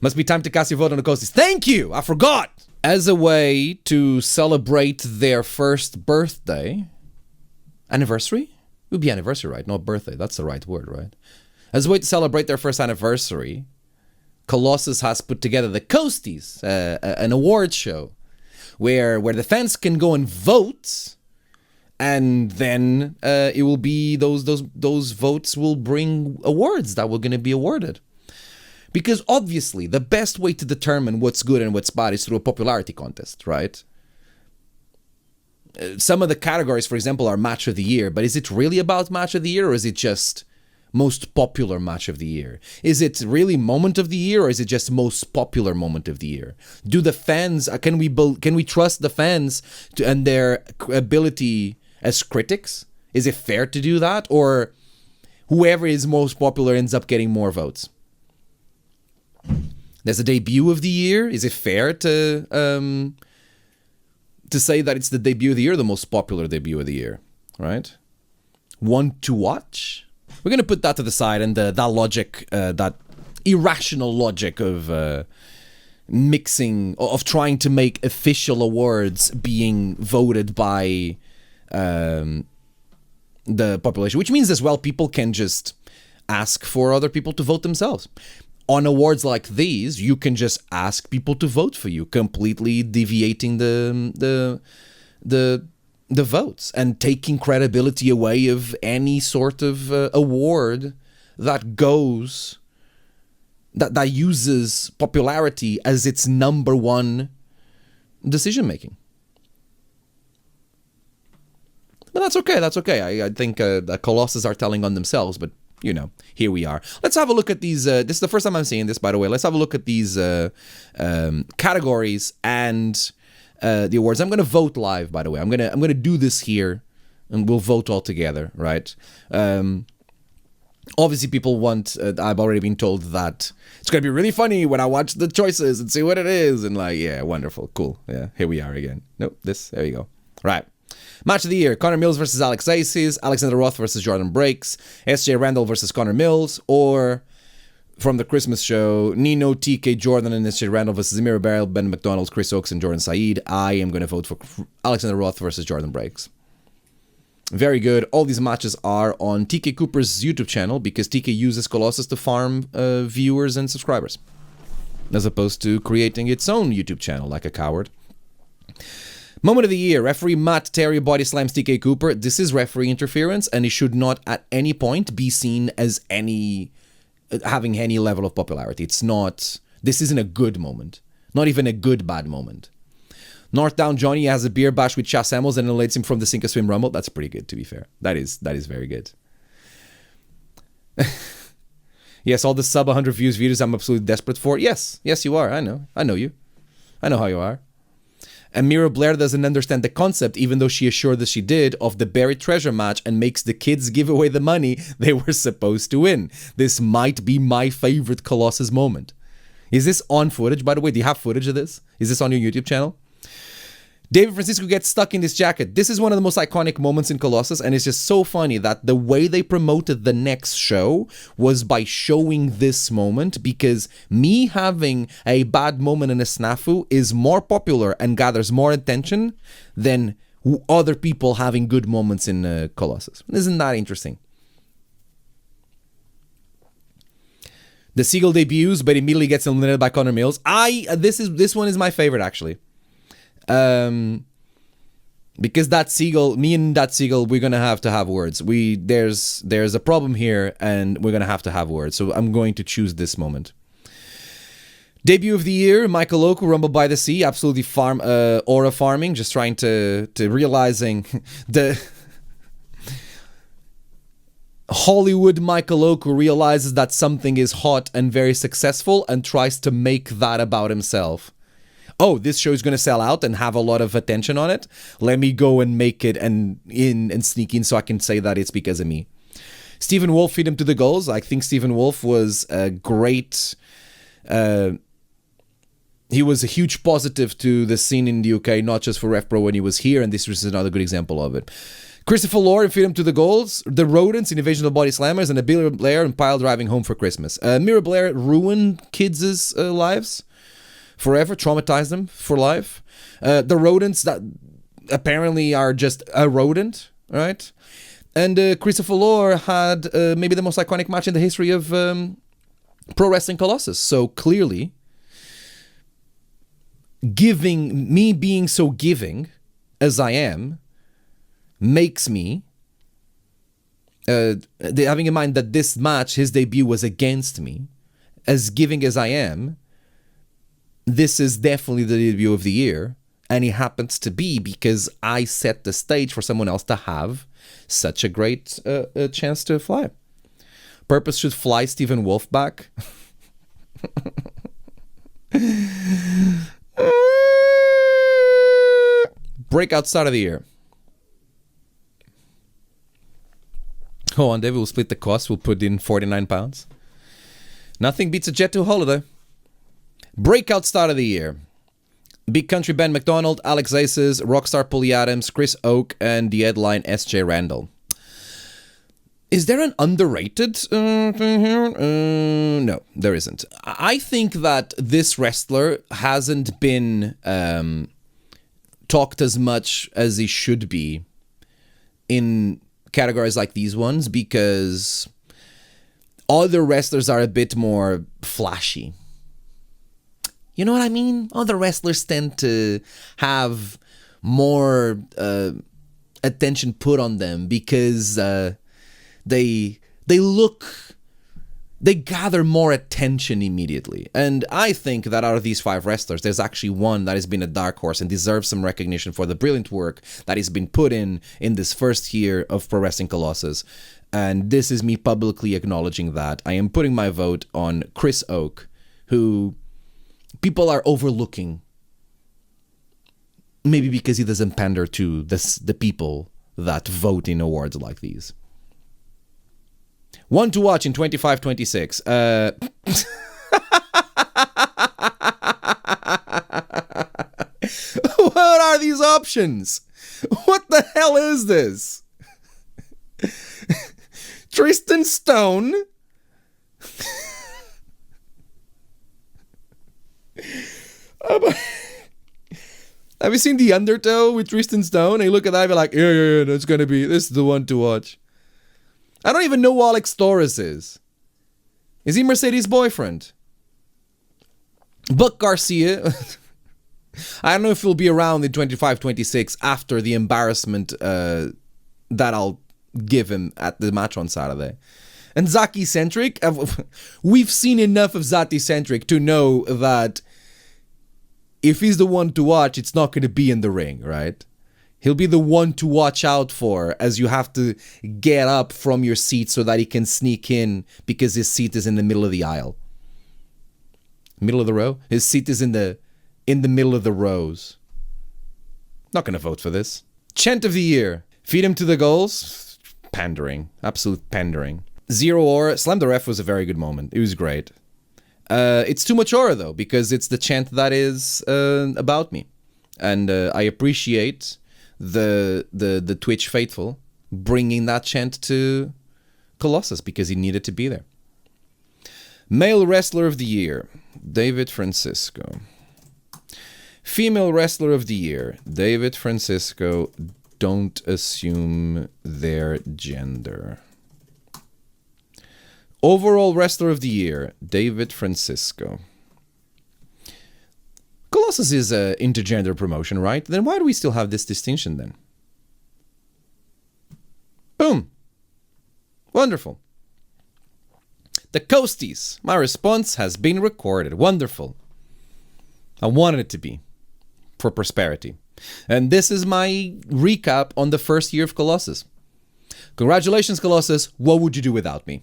Must be time to cast your vote on the Coasties. Thank you! I forgot! As a way to celebrate their first birthday... Anniversary? It would be anniversary, right? Not birthday. That's the right word, right? As a way to celebrate their first anniversary, Colossus has put together the Coasties, an awards show, where the fans can go and vote, and then it will be those votes will bring awards that were going to be awarded. Because obviously, the best way to determine what's good and what's bad is through a popularity contest, right? Some of the categories, for example, are Match of the Year, but is it really about Match of the Year, or is it just most popular Match of the Year? Is it really Moment of the Year, or is it just most popular Moment of the Year? Do the fans, can we trust the fans and their ability as critics? Is it fair to do that, or whoever is most popular ends up getting more votes? There's a debut of the year. Is it fair to say that it's the debut of the year, the most popular debut of the year, right? One to watch? We're going to put that to the side, and that logic, that irrational logic of mixing, of trying to make official awards being voted by the population, which means as well people can just ask for other people to vote themselves. On awards like these, you can just ask people to vote for you, completely deviating the votes and taking credibility away of any sort of award that uses popularity as its number one decision making. But that's okay. That's okay. I think the Colossus are telling on themselves, but. You know, here we are. Let's have a look at these. This is the first time I'm seeing this, by the way. Let's have a look at these categories and the awards. I'm going to vote live, by the way. I'm gonna do this here, and we'll vote all together, right? Obviously, people want. I've already been told that it's going to be really funny when I watch the choices and see what it is, and like, yeah, wonderful, cool. Yeah, here we are again. Nope, there you go. Right. Match of the Year, Connor Mills versus Alex Aces, Alexander Roth versus Jordan Breaks, SJ Randall versus Connor Mills, or from the Christmas show, Nino, TK Jordan, and SJ Randall versus Amira Barrel, Ben McDonald, Chris Oakes, and Jordan Saeed. I am going to vote for Alexander Roth versus Jordan Breaks. Very good. All these matches are on TK Cooper's YouTube channel because TK uses Colossus to farm viewers and subscribers, as opposed to creating its own YouTube channel like a coward. Moment of the Year, referee Matt Terry body slams TK Cooper. This is referee interference, and it should not at any point be seen as having any level of popularity. It's not, this isn't a good moment. Not even a good bad moment. Northdown Johnny has a beer bash with Chas Samuels and eliminates him from the Sink or Swim Rumble. That's pretty good, to be fair. That is very good. Yes, all the sub 100 views videos I'm absolutely desperate for. Yes, you are. I know you. I know how you are. And Mira Blair doesn't understand the concept, even though she assured us she did, of the buried treasure match and makes the kids give away the money they were supposed to win. This might be my favorite Colossus moment. Is this on footage, by the way? Do you have footage of this? Is this on your YouTube channel? David Francisco gets stuck in this jacket. This is one of the most iconic moments in Colossus, and it's just so funny that the way they promoted the next show was by showing this moment, because me having a bad moment in a snafu is more popular and gathers more attention than other people having good moments in Colossus. Isn't that interesting? The Seagull debuts, but immediately gets eliminated by Connor Mills. This one is my favorite, actually. Because that Seagull, me and that Seagull, we're gonna have to have words. There's a problem here, and we're gonna have to have words. So I'm going to choose this moment. Debut of the year, Michael Oku, Rumble by the Sea, absolutely aura farming, just trying to realizing the Hollywood Michael Oku realizes that something is hot and very successful and tries to make that about himself. Oh, this show is going to sell out and have a lot of attention on it. Let me go and make it and sneak in so I can say that it's because of me. Stephen Wolf feed him to the goals. I think Stephen Wolf was a great... he was a huge positive to the scene in the UK, not just for RevPro when he was here, and this was another good example of it. Christopher Lord in Freedom to the Goals, the Rodents in Invasion of Body Slammers, and Mira Blair in Pile Driving Home for Christmas. Mira Blair ruined kids' lives forever, traumatized them for life. The Rodents that apparently are just a rodent, right? And Christopher Lord had maybe the most iconic match in the history of Pro Wrestling Colossus. So clearly, being so giving as I am, makes me, having in mind that this match, his debut was against me, as giving as I am, this is definitely the debut of the year, and it happens to be because I set the stage for someone else to have such a great chance to fly. Purpose should fly Stephen Wolf back. Breakout start of the year. Hold on, David, we'll split the cost. We'll put in 49 pounds. Nothing beats a Jet to holiday. Breakout start of the year. Big Country Ben McDonald, Alex Aces, Rockstar Pulley Adams, Chris Oak, and the headline S.J. Randall. Is there an underrated thing here? No, there isn't. I think that this wrestler hasn't been talked as much as he should be in categories like these ones because other wrestlers are a bit more flashy. You know what I mean? Other wrestlers tend to have more attention put on them because they gather more attention immediately. And I think that out of these 5 wrestlers, there's actually one that has been a dark horse and deserves some recognition for the brilliant work that has been put in this first year of Pro Wrestling Colossus. And this is me publicly acknowledging that. I am putting my vote on Chris Oak, who people are overlooking. Maybe because he doesn't pander to the people that vote in awards like these. One to watch in 25-26. What are these options? What the hell is this? Tristan Stone. Have you seen The Undertow with Tristan Stone? And you look at that and be like, yeah, this is the one to watch. I don't even know who Alex Torres is. Is he Mercedes' boyfriend? Buck Garcia. I don't know if he'll be around in 25-26 after the embarrassment that I'll give him at the match on Saturday. And Zaki Centric. We've seen enough of Zaki Centric to know that if he's the one to watch, it's not going to be in the ring, right? He'll be the one to watch out for as you have to get up from your seat so that he can sneak in because his seat is in the middle of the aisle. Middle of the row? His seat is in the middle of the rows. Not going to vote for this. Chant of the year. Feed him to the goals. Pandering. Absolute pandering. Zero Aura. Slam the Ref was a very good moment. It was great. It's too much aura though because it's the chant that is about me. And I appreciate the Twitch faithful bringing that chant to Colossus because he needed to be there. Male Wrestler of the Year, David Francisco. Female Wrestler of the Year, David Francisco. Don't assume their gender. Overall Wrestler of the Year, David Francisco. Colossus is an intergender promotion, right? Then why do we still have this distinction then? Boom. Wonderful. The Coasties. My response has been recorded. Wonderful. I wanted it to be. For prosperity. And this is my recap on the first year of Colossus. Congratulations, Colossus. What would you do without me?